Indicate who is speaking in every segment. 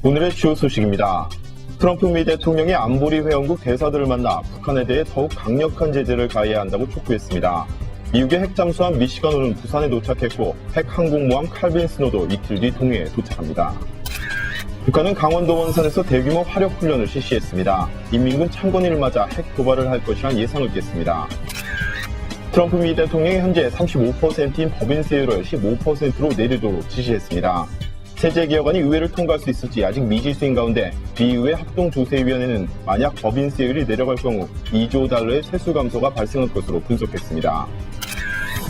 Speaker 1: 오늘의 주요 소식입니다. 트럼프 미 대통령이 안보리 회원국 대사들을 만나 북한에 대해 더욱 강력한 제재를 가해야 한다고 촉구했습니다. 미국의 핵 잠수함 미시건호는 부산에 도착했고 핵 항공모함 칼빈 스노도 이틀 뒤 동해에 도착합니다. 북한은 강원도 원산에서 대규모 화력훈련을 실시했습니다. 인민군 참관인을 맞아 핵 도발을 할 것이란 예상을 깼습니다. 트럼프 미 대통령이 현재 35%인 법인세율을 15%로 내리도록 지시했습니다. 세제 개혁안이 의회를 통과할 수 있을지 아직 미지수인 가운데 미의회 합동조세위원회는 만약 법인세율이 내려갈 경우 2조 달러의 세수 감소가 발생할 것으로 분석했습니다.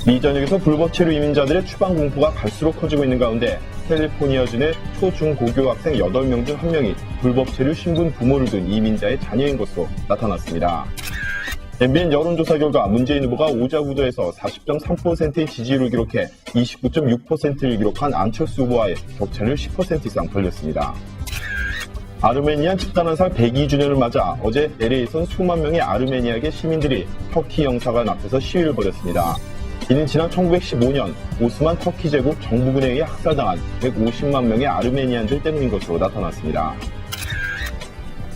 Speaker 1: 미 전역에서 불법 체류 이민자들의 추방 공포가 갈수록 커지고 있는 가운데 캘리포니아주의 초중고교 학생 8명 중 1명이 불법 체류 신분 부모를 둔 이민자의 자녀인 것으로 나타났습니다. MBN 여론조사 결과 문재인 후보가 오자구도에서 40.3%의 지지율을 기록해 29.6%를 기록한 안철수 후보와의 격차를 10% 이상 벌렸습니다. 아르메니안 집단환살 102주년을 맞아 어제 LA에선 수만 명의 아르메니아계 시민들이 터키 영사관 앞에서 시위를 벌였습니다. 이는 지난 1915년 오스만 터키 제국 정부군에 의해 학살당한 150만 명의 아르메니안들 때문인 것으로 나타났습니다.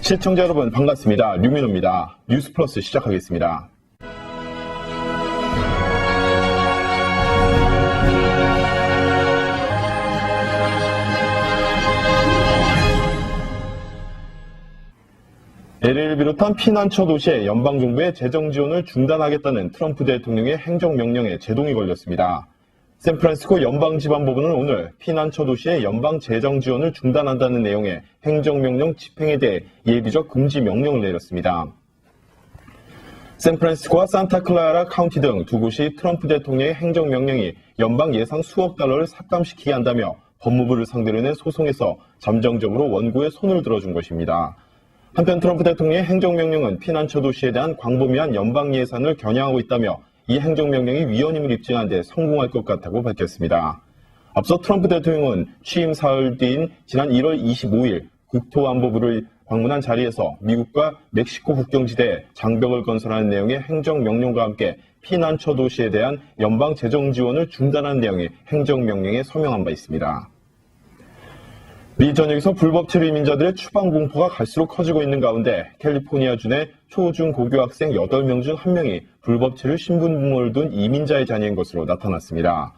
Speaker 1: 시청자 여러분 반갑습니다. 류민호입니다. 뉴스플러스 시작하겠습니다. LA를 비롯한 피난처 도시의 연방정부의 재정 지원을 중단하겠다는 트럼프 대통령의 행정명령에 제동이 걸렸습니다. 샌프란시스코 연방지방법원은 오늘 피난처 도시의 연방 재정 지원을 중단한다는 내용의 행정명령 집행에 대해 예비적 금지 명령을 내렸습니다. 샌프란시스코와 산타클라라 카운티 등 두 곳이 트럼프 대통령의 행정명령이 연방 예상 수억 달러를 삭감시키게 한다며 법무부를 상대로 낸 소송에서 잠정적으로 원고에 손을 들어준 것입니다. 한편 트럼프 대통령의 행정명령은 피난처 도시에 대한 광범위한 연방 예산을 겨냥하고 있다며 이 행정명령이 위헌임을 입증하는 데 성공할 것 같다고 밝혔습니다. 앞서 트럼프 대통령은 취임 사흘 뒤인 지난 1월 25일 국토안보부를 방문한 자리에서 미국과 멕시코 국경지대에 장벽을 건설하는 내용의 행정명령과 함께 피난처 도시에 대한 연방 재정 지원을 중단하는 내용의 행정명령에 서명한 바 있습니다. 미 전역에서 불법 체류 이민자들의 추방 공포가 갈수록 커지고 있는 가운데 캘리포니아주의 초중고교 학생 8명 중 1명이 불법 체류 신분 부모를 둔 이민자의 자녀인 것으로 나타났습니다.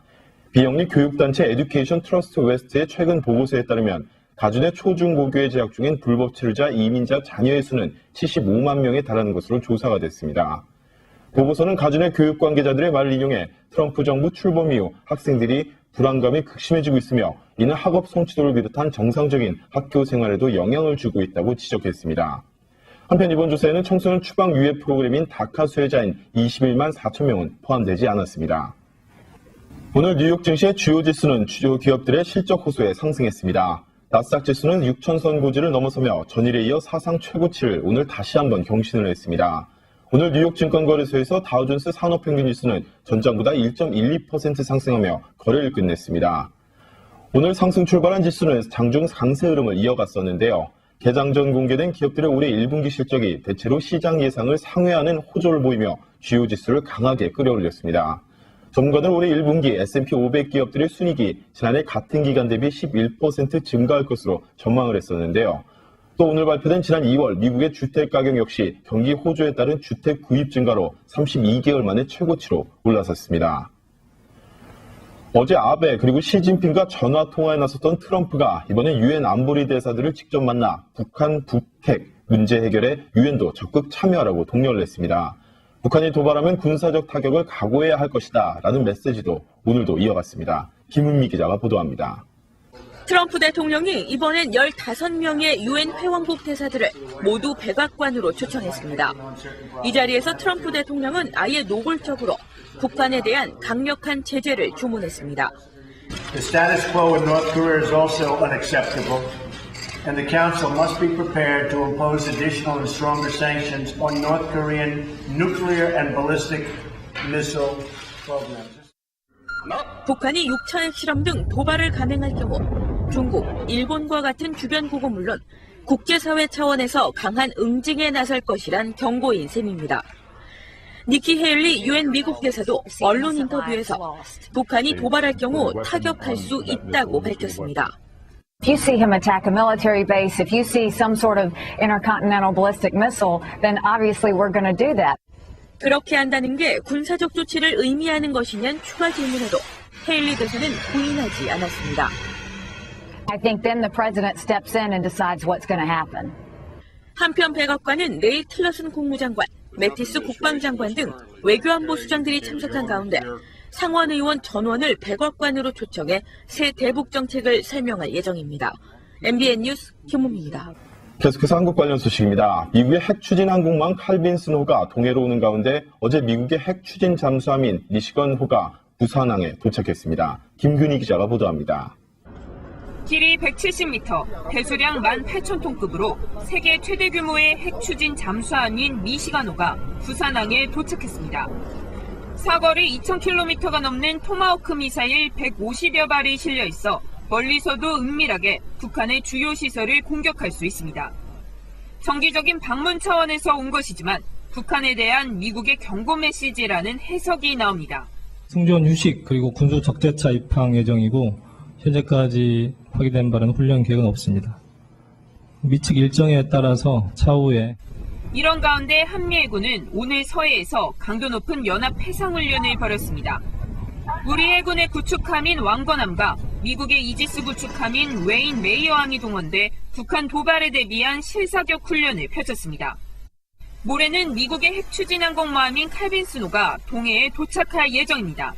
Speaker 1: 비영리 교육단체 에듀케이션 트러스트 웨스트의 최근 보고서에 따르면 가준의 초중고교에 재학 중인 불법 체류자 이민자 자녀의 수는 75만 명에 달하는 것으로 조사가 됐습니다. 보고서는 가준의 교육 관계자들의 말을 인용해 트럼프 정부 출범 이후 학생들이 불안감이 극심해지고 있으며 이는 학업 성취도를 비롯한 정상적인 학교 생활에도 영향을 주고 있다고 지적했습니다. 한편 이번 조사에는 청소년 추방 유예 프로그램인 다카 수혜자인 21만 4천 명은 포함되지 않았습니다. 오늘 뉴욕 증시의 주요 지수는 주요 기업들의 실적 호소에 상승했습니다. 나스닥 지수는 6,000선 고지를 넘어서며 전일에 이어 사상 최고치를 오늘 다시 한번 경신을 했습니다. 오늘 뉴욕 증권거래소에서 다우존스 산업평균지수는 전장보다 1.12% 상승하며 거래를 끝냈습니다. 오늘 상승 출발한 지수는 장중 강세 흐름을 이어갔었는데요. 개장 전 공개된 기업들의 올해 1분기 실적이 대체로 시장 예상을 상회하는 호조를 보이며 주요 지수를 강하게 끌어올렸습니다. 전문가들은 올해 1분기 S&P 500 기업들의 순이익이 지난해 같은 기간 대비 11% 증가할 것으로 전망을 했었는데요. 또 오늘 발표된 지난 2월 미국의 주택가격 역시 경기 호조에 따른 주택 구입 증가로 32개월 만에 최고치로 올라섰습니다. 어제 아베 그리고 시진핑과 전화통화에 나섰던 트럼프가 이번에 유엔 안보리 대사들을 직접 만나 북한 북핵 문제 해결에 유엔도 적극 참여하라고 독려를 했습니다. 북한이 도발하면 군사적 타격을 각오해야 할 것이다 라는 메시지도 오늘도 이어갔습니다. 김은미 기자가 보도합니다.
Speaker 2: 트럼프 대통령이 이번엔 15명의 유엔 회원국 대사들을 모두 백악관으로 초청했습니다. 이 자리에서 트럼프 대통령은 아예 노골적으로 북한에 대한 강력한 제재를 주문했습니다.
Speaker 3: The status quo in North Korea is also unacceptable, and the Council must be prepared to impose additional and stronger sanctions on North Korean nuclear and ballistic missile programs.
Speaker 2: 북한이 6차 핵실험 등 도발을 감행할 경우 중국, 일본과 같은 주변국은 물론 국제사회 차원에서 강한 응징에 나설 것이란 경고인 셈입니다. 니키 헤일리 유엔 미국 대사도 언론 인터뷰에서 북한이 도발할 경우 타격할 수 있다고 밝혔습니다.
Speaker 4: If you see him attack a military base, if you see some sort of intercontinental ballistic missile, then obviously we're going to do that.
Speaker 2: 그렇게 한다는 게 군사적 조치를 의미하는 것이냐는 추가 질문에도 헤일리 대사는 부인하지 않았습니다.
Speaker 4: I think then the president steps in and decides what's going to happen.
Speaker 2: 한편 백악관은 레이 틸러슨 국무장관, 매티스 국방장관 등 외교안보 수장들이 참석한 가운데 상원 의원 전원을 백악관으로 초청해 새 대북 정책을 설명할 예정입니다. MBN 뉴스 김우미입니다.
Speaker 1: 계속해서 한국 관련 소식입니다. 미국의 핵 추진 항공모함 칼빈슨호가 동해로 오는 가운데 어제 미국의 핵 추진 잠수함인 미시건호가 부산항에 도착했습니다. 김균희 기자가 보도합니다.
Speaker 2: 길이 170m, 배수량 18,000톤급으로 세계 최대 규모의 핵 추진 잠수함인 미시건호가 부산항에 도착했습니다. 사거리 2,000km가 넘는 토마호크 미사일 150여 발이 실려 있어 멀리서도 은밀하게 북한의 주요 시설을 공격할 수 있습니다. 정기적인 방문 차원에서 온 것이지만 북한에 대한 미국의 경고 메시지라는 해석이 나옵니다.
Speaker 5: 승조원 휴식 그리고 군수 적재차 입항 예정이고 현재까지 확인된 바는 훈련 계획은 없습니다. 미측 일정에 따라서 차후에
Speaker 2: 이런 가운데 한미해군은 오늘 서해에서 강도 높은 연합 해상훈련을 벌였습니다. 우리 해군의 구축함인 왕건함과 미국의 이지스 구축함인 웨인 메이어함이 동원돼 북한 도발에 대비한 실사격 훈련을 펼쳤습니다. 모레는 미국의 핵 추진 항공모함인 칼빈슨호가 동해에 도착할 예정입니다.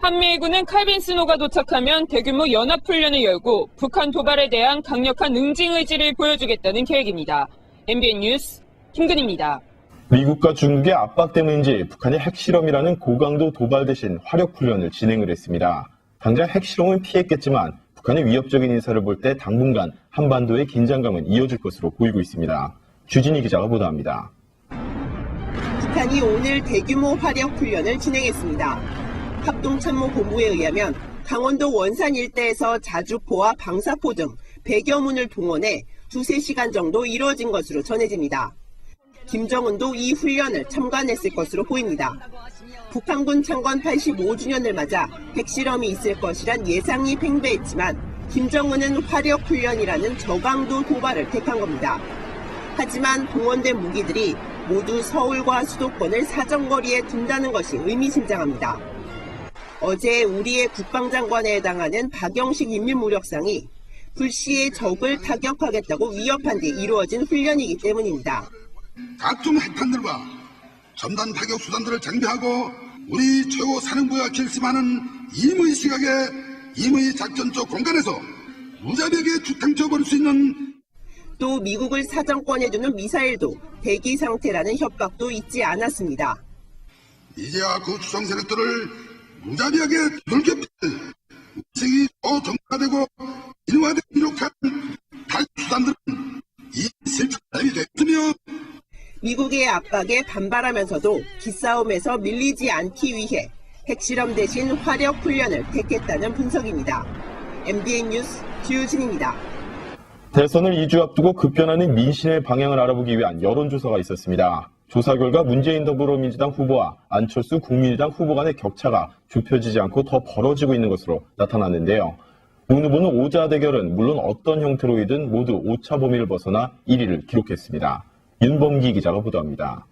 Speaker 2: 한미해군은 칼빈슨호가 도착하면 대규모 연합훈련을 열고 북한 도발에 대한 강력한 응징 의지를 보여주겠다는 계획입니다. MBN 뉴스 김근희입니다.
Speaker 1: 미국과 중국의 압박 때문인지 북한이 핵실험이라는 고강도 도발 대신 화력훈련을 진행을 했습니다. 당장 핵실험은 피했겠지만 북한의 위협적인 인사를 볼 때 당분간 한반도의 긴장감은 이어질 것으로 보이고 있습니다. 주진희 기자가 보도합니다.
Speaker 6: 북한이 오늘 대규모 화력훈련을 진행했습니다. 합동참모본부에 의하면 강원도 원산 일대에서 자주포와 방사포 등 100여 문을 동원해 2-3시간 정도 이루어진 것으로 전해집니다. 김정은도 이 훈련을 참관했을 것으로 보입니다. 북한군 창건 85주년을 맞아 핵실험이 있을 것이란 예상이 팽배했지만 김정은은 화력훈련이라는 저강도 도발을 택한 겁니다. 하지만 동원된 무기들이 모두 서울과 수도권을 사정거리에 둔다는 것이 의미심장합니다. 어제 우리의 국방장관에 해당하는 박영식 인민무력상이 불시에 적을 타격하겠다고 위협한 뒤 이루어진 훈련이기 때문입니다.
Speaker 7: 각종 핵탄들과 첨단 타격 수단들을 장비하고 우리 최고 사령부가 결심하는 임의 시각에 임의 작전적 공간에서 무자비하게 주탕쳐버릴 수 있는
Speaker 6: 또 미국을 사정권에 두는 미사일도 대기 상태라는 협박도 잊지 않았습니다.
Speaker 7: 이제야 그 추상 세력들을 무자비하게 두들겨 팰 우색이 더 정화되고 일화되고 이룩한 탈 수단들은 이 실패함이 됐으며
Speaker 6: 미국의 압박에 반발하면서도 기싸움에서 밀리지 않기 위해 핵실험 대신 화력훈련을 택했다는 분석입니다. MBN 뉴스 주유진입니다.
Speaker 1: 대선을 2주 앞두고 급변하는 민심의 방향을 알아보기 위한 여론조사가 있었습니다. 조사 결과 문재인 더불어민주당 후보와 안철수 국민의당 후보 간의 격차가 좁혀지지 않고 더 벌어지고 있는 것으로 나타났는데요. 문 후보는 오자 대결은 물론 어떤 형태로이든 모두 오차 범위를 벗어나 1위를 기록했습니다. 윤범기 기자가 보도합니다.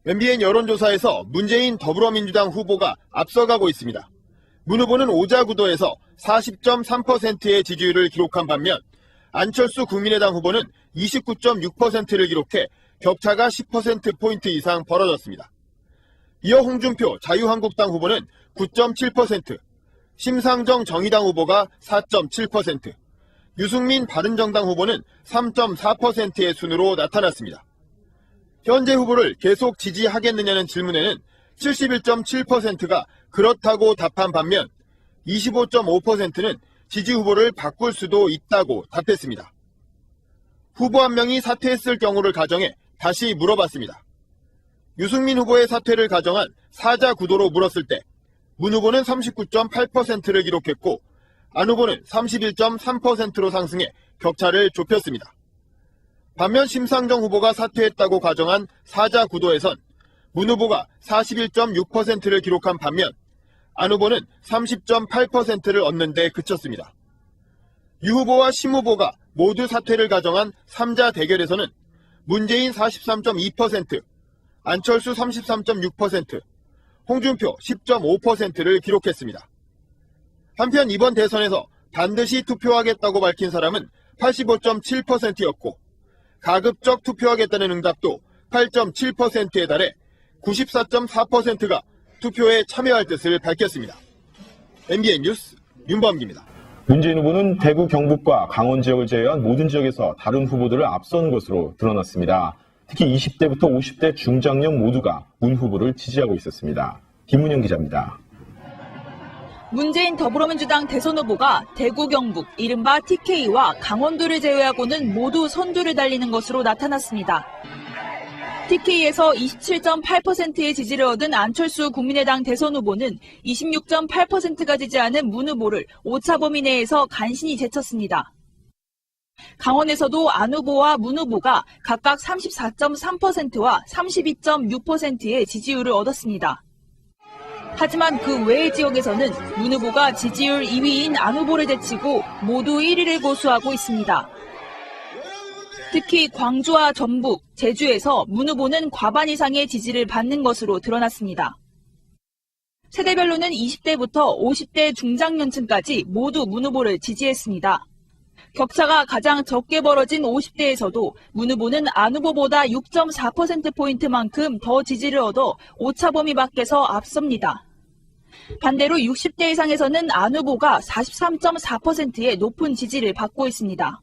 Speaker 8: MBN 여론조사에서 문재인 더불어민주당 후보가 앞서가고 있습니다. 문 후보는 오자 구도에서 40.3%의 지지율을 기록한 반면 안철수 국민의당 후보는 29.6%를 기록해 격차가 10%포인트 이상 벌어졌습니다. 이어 홍준표 자유한국당 후보는 9.7%, 심상정 정의당 후보가 4.7%, 유승민 바른정당 후보는 3.4%의 순으로 나타났습니다. 현재 후보를 계속 지지하겠느냐는 질문에는 71.7%가 그렇다고 답한 반면 25.5%는 지지 후보를 바꿀 수도 있다고 답했습니다. 후보 한 명이 사퇴했을 경우를 가정해 다시 물어봤습니다. 유승민 후보의 사퇴를 가정한 사자 구도로 물었을 때 문 후보는 39.8%를 기록했고 안 후보는 31.3%로 상승해 격차를 좁혔습니다. 반면 심상정 후보가 사퇴했다고 가정한 사자 구도에선 문 후보가 41.6%를 기록한 반면 안 후보는 30.8%를 얻는 데 그쳤습니다. 유 후보와 심 후보가 모두 사퇴를 가정한 3자 대결에서는 문재인 43.2%, 안철수 33.6%, 홍준표 10.5%를 기록했습니다. 한편 이번 대선에서 반드시 투표하겠다고 밝힌 사람은 85.7%였고 가급적 투표하겠다는 응답도 8.7%에 달해 94.4%가 투표에 참여할 뜻을 밝혔습니다. MBN 뉴스 윤범기입니다.
Speaker 1: 문재인 후보는 대구, 경북과 강원 지역을 제외한 모든 지역에서 다른 후보들을 앞선 것으로 드러났습니다. 특히 20대부터 50대 중장년 모두가 문 후보를 지지하고 있었습니다. 김문영 기자입니다.
Speaker 9: 문재인 더불어민주당 대선 후보가 대구, 경북, 이른바 TK와 강원도를 제외하고는 모두 선두를 달리는 것으로 나타났습니다. TK에서 27.8%의 지지를 얻은 안철수 국민의당 대선 후보는 26.8%가 지지하는 문 후보를 오차 범위 내에서 간신히 제쳤습니다. 강원에서도 안 후보와 문 후보가 각각 34.3%와 32.6%의 지지율을 얻었습니다. 하지만 그 외의 지역에서는 문 후보가 지지율 2위인 안 후보를 제치고 모두 1위를 고수하고 있습니다. 특히 광주와 전북, 제주에서 문 후보는 과반 이상의 지지를 받는 것으로 드러났습니다. 세대별로는 20대부터 50대 중장년층까지 모두 문 후보를 지지했습니다. 격차가 가장 적게 벌어진 50대에서도 문 후보는 안 후보보다 6.4%포인트만큼 더 지지를 얻어 오차 범위 밖에서 앞섭니다. 반대로 60대 이상에서는 안 후보가 43.4%의 높은 지지를 받고 있습니다.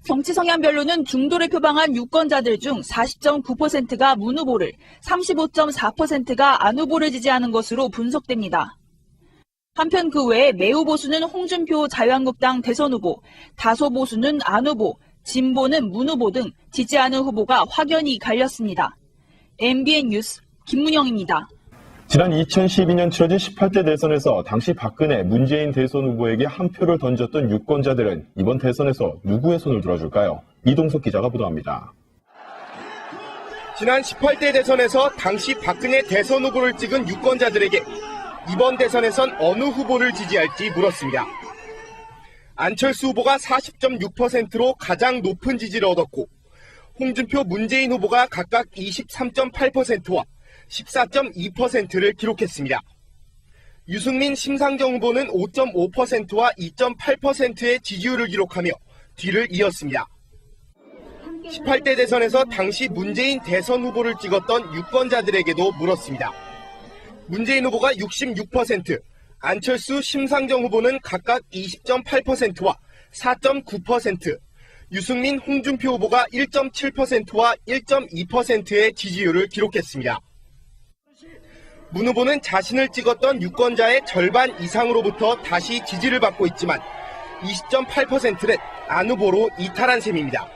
Speaker 9: 정치 성향별로는 중도를 표방한 유권자들 중 40.9%가 문 후보를, 35.4%가 안 후보를 지지하는 것으로 분석됩니다. 한편 그 외에 매우 보수는 홍준표 자유한국당 대선 후보, 다소 보수는 안 후보, 진보는 문 후보 등 지지하는 후보가 확연히 갈렸습니다. MBN 뉴스 김문영입니다.
Speaker 1: 지난 2012년 치러진 18대 대선에서 당시 박근혜, 문재인 대선 후보에게 한 표를 던졌던 유권자들은 이번 대선에서 누구의 손을 들어줄까요? 이동석 기자가 보도합니다.
Speaker 8: 지난 18대 대선에서 당시 박근혜 대선 후보를 찍은 유권자들에게 이번 대선에선 어느 후보를 지지할지 물었습니다. 안철수 후보가 40.6%로 가장 높은 지지를 얻었고 홍준표, 문재인 후보가 각각 23.8%와 14.2%를 기록했습니다. 유승민, 심상정 후보는 5.5%와 2.8%의 지지율을 기록하며 뒤를 이었습니다. 18대 대선에서 당시 문재인 대선 후보를 찍었던 유권자들에게도 물었습니다. 문재인 후보가 66%, 안철수, 심상정 후보는 각각 20.8%와 4.9%, 유승민, 홍준표 후보가 1.7%와 1.2%의 지지율을 기록했습니다. 문 후보는 자신을 찍었던 유권자의 절반 이상으로부터 다시 지지를 받고 있지만 20.8%는 안 후보로 이탈한 셈입니다.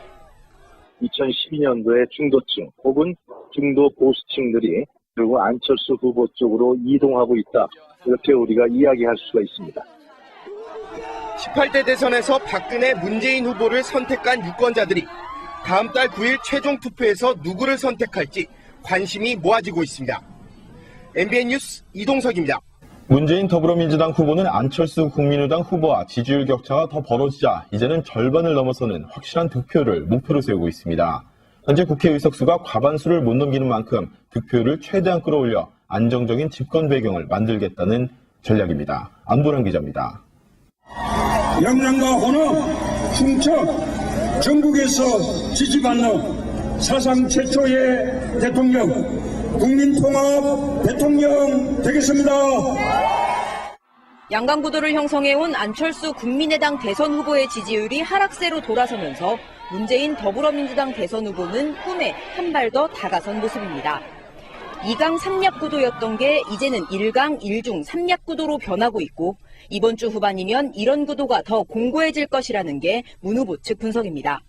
Speaker 10: 2012년도에 중도층 혹은 중도 보수층들이 그리고 안철수 후보 쪽으로 이동하고 있다. 이렇게 우리가 이야기할 수가 있습니다.
Speaker 8: 18대 대선에서 박근혜, 문재인 후보를 선택한 유권자들이 다음 달 9일 최종 투표에서 누구를 선택할지 관심이 모아지고 있습니다. MBN 뉴스 이동석입니다.
Speaker 1: 문재인 더불어민주당 후보는 안철수 국민의당 후보와 지지율 격차가 더 벌어지자 이제는 절반을 넘어서는 확실한 득표를 목표로 세우고 있습니다. 현재 국회 의석수가 과반수를 못 넘기는 만큼 득표율을 최대한 끌어올려 안정적인 집권 배경을 만들겠다는 전략입니다. 안보람 기자입니다.
Speaker 11: 역량과 호남, 충청, 전국에서 지지받는 사상 최초의 대통령, 국민통합 대통령 되겠습니다.
Speaker 12: 양강구도를 형성해온 안철수 국민의당 대선 후보의 지지율이 하락세로 돌아서면서 문재인 더불어민주당 대선 후보는 꿈에 한 발 더 다가선 모습입니다. 2강 3약 구도였던 게 이제는 1강 1중 3약 구도로 변하고 있고 이번 주 후반이면 이런 구도가 더 공고해질 것이라는 게 문 후보 측 분석입니다.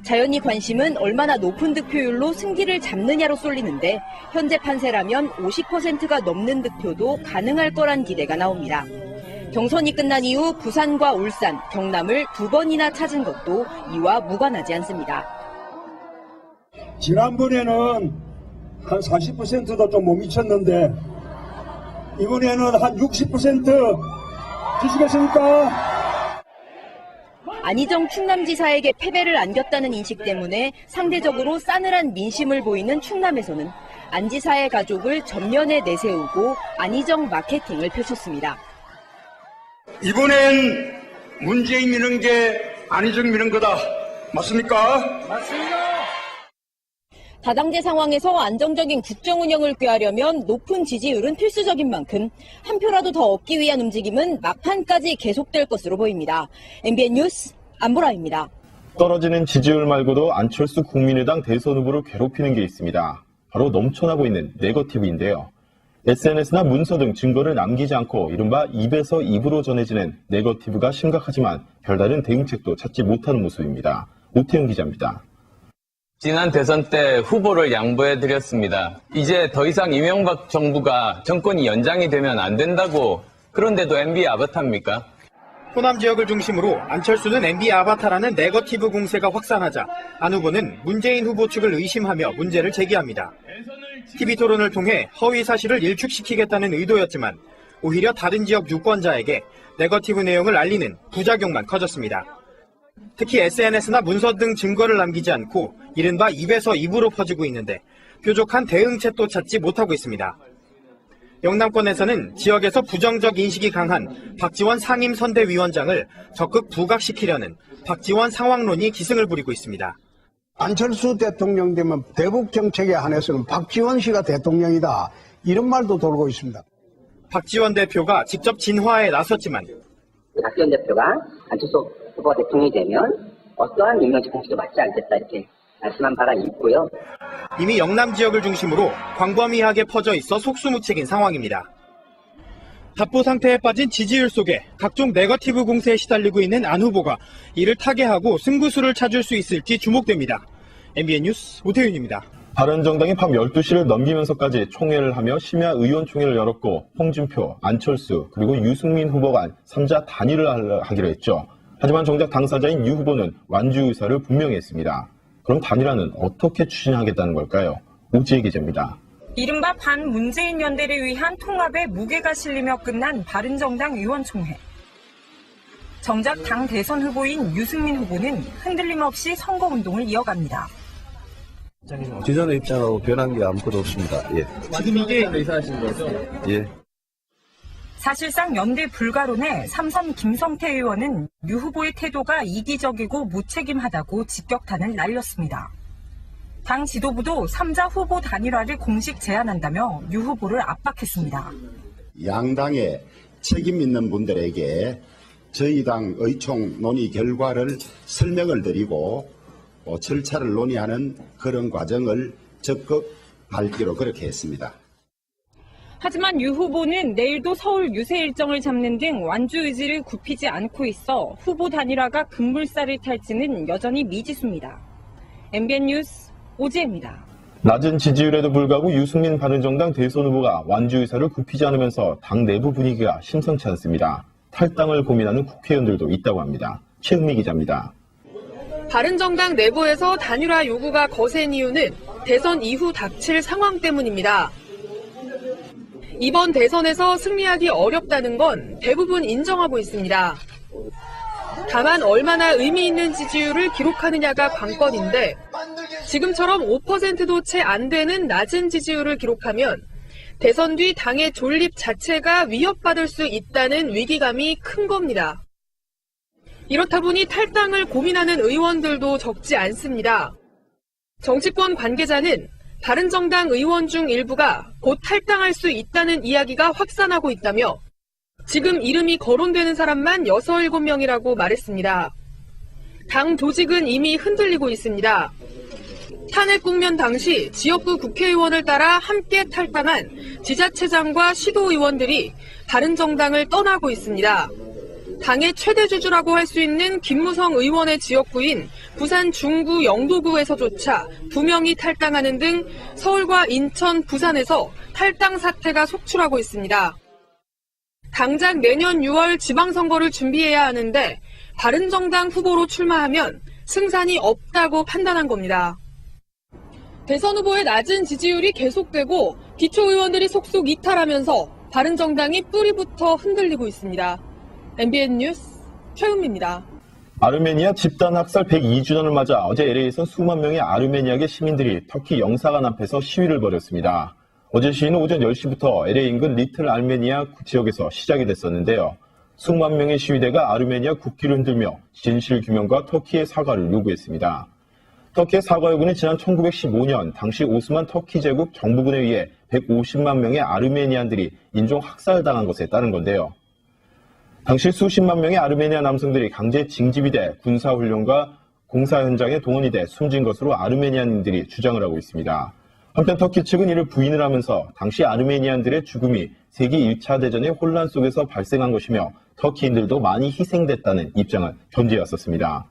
Speaker 12: 자연히 관심은 얼마나 높은 득표율로 승기를 잡느냐로 쏠리는데 현재 판세라면 50%가 넘는 득표도 가능할 거란 기대가 나옵니다. 경선이 끝난 이후 부산과 울산, 경남을 2번이나 찾은 것도 이와 무관하지 않습니다.
Speaker 11: 지난번에는 한 40%도 좀 못 미쳤는데 이번에는 한 60% 주시겠습니까?
Speaker 12: 안희정 충남지사에게 패배를 안겼다는 인식 때문에 상대적으로 싸늘한 민심을 보이는 충남에서는 안 지사의 가족을 전면에 내세우고 안희정 마케팅을 펼쳤습니다.
Speaker 11: 이번엔 문재인 미는 게 안희정 미는 거다. 맞습니까?
Speaker 12: 맞습니다. 다당제 상황에서 안정적인 국정 운영을 꾀하려면 높은 지지율은 필수적인 만큼 한 표라도 더 얻기 위한 움직임은 막판까지 계속될 것으로 보입니다. MBN 뉴스 안보라입니다.
Speaker 1: 떨어지는 지지율 말고도 안철수 국민의당 대선 후보를 괴롭히는 게 있습니다. 바로 넘쳐나고 있는 네거티브인데요. SNS나 문서 등 증거를 남기지 않고 이른바 입에서 입으로 전해지는 네거티브가 심각하지만 별다른 대응책도 찾지 못하는 모습입니다. 오태영 기자입니다.
Speaker 13: 지난 대선 때 후보를 양보해드렸습니다. 이제 더 이상 이명박 정부가 정권이 연장이 되면 안 된다고, 그런데도 MB 아바타입니까?
Speaker 8: 호남 지역을 중심으로 안철수는 MB 아바타라는 네거티브 공세가 확산하자 안 후보는 문재인 후보 측을 의심하며 문제를 제기합니다. TV토론을 통해 허위 사실을 일축시키겠다는 의도였지만 오히려 다른 지역 유권자에게 네거티브 내용을 알리는 부작용만 커졌습니다. 특히 SNS나 문서 등 증거를 남기지 않고 이른바 입에서 입으로 퍼지고 있는데 뾰족한 대응책도 찾지 못하고 있습니다. 영남권에서는 지역에서 부정적 인식이 강한 박지원 상임선대위원장을 적극 부각시키려는 박지원 상황론이 기승을 부리고 있습니다.
Speaker 14: 안철수 대통령 되면 대북 정책에 한해서는 박지원 씨가 대통령이다. 이런 말도 돌고 있습니다.
Speaker 8: 박지원 대표가 직접 진화에 나섰지만
Speaker 15: 박지원 대표가 안철수 후보가 대통령이 되면 어떠한 임명직 공식도 맞지 않겠다 이렇게 말씀한 바가 있고요.
Speaker 8: 이미 영남 지역을 중심으로 광범위하게 퍼져 있어 속수무책인 상황입니다. 답보 상태에 빠진 지지율 속에 각종 네거티브 공세에 시달리고 있는 안 후보가 이를 타개하고 승부수를 찾을 수 있을지 주목됩니다. MBN 뉴스 오태윤입니다.
Speaker 1: 바른정당이 밤 12시를 넘기면서까지 총회를 하며 심야 의원총회를 열었고 홍준표, 안철수 그리고 유승민 후보 간 3자 단일을 하기로 했죠. 하지만 정작 당사자인 유 후보는 완주 의사를 분명히 했습니다. 그럼 단일화는 어떻게 추진하겠다는 걸까요? 오지혜 기자입니다.
Speaker 16: 이른바 반문재인 연대를 위한 통합에 무게가 실리며 끝난 바른정당 의원총회. 정작 당 대선 후보인 유승민 후보는 흔들림 없이 선거운동을 이어갑니다.
Speaker 17: 기존의 입장하고 변한 게 아무것도 없습니다. 예.
Speaker 16: 지금 이게
Speaker 17: 의사하신 거죠? 예.
Speaker 16: 사실상 연대 불가론에 삼선 김성태 의원은 유 후보의 태도가 이기적이고 무책임하다고 직격탄을 날렸습니다. 당 지도부도 3자 후보 단일화를 공식 제안한다며 유 후보를 압박했습니다.
Speaker 18: 양당의 책임 있는 분들에게 저희 당 의총 논의 결과를 설명을 드리고 절차를 논의하는 그런 과정을 적극 밟기로 그렇게 했습니다.
Speaker 16: 하지만 유 후보는 내일도 서울 유세 일정을 잡는 등 완주 의지를 굽히지 않고 있어 후보 단일화가 급물살을 탈지는 여전히 미지수입니다. MBN 뉴스 오지혜입니다.
Speaker 1: 낮은 지지율에도 불구하고 유승민 바른정당 대선 후보가 완주 의사를 굽히지 않으면서 당 내부 분위기가 심상치 않습니다. 탈당을 고민하는 국회의원들도 있다고 합니다. 최은미 기자입니다.
Speaker 19: 바른정당 내부에서 단일화 요구가 거센 이유는 대선 이후 닥칠 상황 때문입니다. 이번 대선에서 승리하기 어렵다는 건 대부분 인정하고 있습니다. 다만 얼마나 의미 있는 지지율을 기록하느냐가 관건인데 지금처럼 5%도 채 안 되는 낮은 지지율을 기록하면 대선 뒤 당의 존립 자체가 위협받을 수 있다는 위기감이 큰 겁니다. 이렇다 보니 탈당을 고민하는 의원들도 적지 않습니다. 정치권 관계자는 바른정당 의원 중 일부가 곧 탈당할 수 있다는 이야기가 확산하고 있다며 지금 이름이 거론되는 사람만 6, 7명이라고 말했습니다. 당 조직은 이미 흔들리고 있습니다. 탄핵 국면 당시 지역구 국회의원을 따라 함께 탈당한 지자체장과 시도의원들이 바른정당을 떠나고 있습니다. 당의 최대 주주라고 할 수 있는 김무성 의원의 지역구인 부산 중구 영도구에서조차 2명이 탈당하는 등 서울과 인천, 부산에서 탈당 사태가 속출하고 있습니다. 당장 내년 6월 지방선거를 준비해야 하는데 바른정당 후보로 출마하면 승산이 없다고 판단한 겁니다. 대선 후보의 낮은 지지율이 계속되고 기초의원들이 속속 이탈하면서 바른정당이 뿌리부터 흔들리고 있습니다. MBN 뉴스 최은미입니다.
Speaker 1: 아르메니아 집단 학살 102주년을 맞아 어제 LA에서 수만 명의 아르메니아계 시민들이 터키 영사관 앞에서 시위를 벌였습니다. 어제 시위는 오전 10시부터 LA 인근 리틀 아르메니아 지역에서 시작이 됐었는데요. 수만 명의 시위대가 아르메니아 국기를 흔들며 진실 규명과 터키의 사과를 요구했습니다. 터키의 사과 요구는 지난 1915년 당시 오스만 터키 제국 정부군에 의해 150만 명의 아르메니안들이 인종 학살당한 것에 따른 건데요. 당시 수십만 명의 아르메니아 남성들이 강제 징집이 돼 군사훈련과 공사 현장에 동원이 돼 숨진 것으로 아르메니안인들이 주장을 하고 있습니다. 한편 터키 측은 이를 부인을 하면서 당시 아르메니안들의 죽음이 세계 1차 대전의 혼란 속에서 발생한 것이며 터키인들도 많이 희생됐다는 입장을 견지해왔었습니다.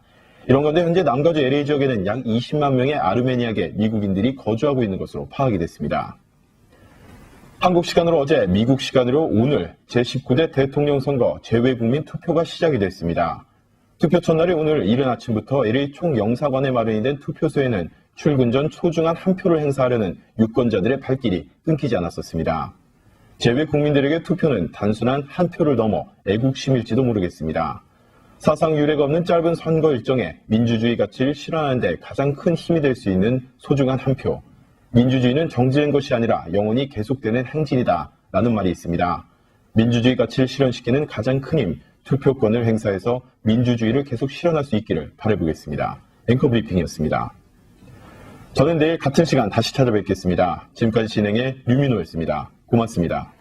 Speaker 1: 이런 가운데 현재 남가주 LA 지역에는 약 20만 명의 아르메니아계 미국인들이 거주하고 있는 것으로 파악이 됐습니다. 한국 시간으로 어제, 미국 시간으로 오늘 제19대 대통령 선거 재외국민 투표가 시작이 됐습니다. 투표 첫날인 오늘 이른 아침부터 LA 총영사관에 마련이 된 투표소에는 출근 전 소중한 한 표를 행사하려는 유권자들의 발길이 끊기지 않았었습니다. 재외국민들에게 투표는 단순한 한 표를 넘어 애국심일지도 모르겠습니다. 사상 유례가 없는 짧은 선거 일정에 민주주의 가치를 실현하는 데 가장 큰 힘이 될 수 있는 소중한 한 표. 민주주의는 정지된 것이 아니라 영원히 계속되는 행진이다 라는 말이 있습니다. 민주주의 가치를 실현시키는 가장 큰 힘, 투표권을 행사해서 민주주의를 계속 실현할 수 있기를 바라보겠습니다. 앵커 브리핑이었습니다. 저는 내일 같은 시간 다시 찾아뵙겠습니다. 지금까지 진행의 류민호였습니다. 고맙습니다.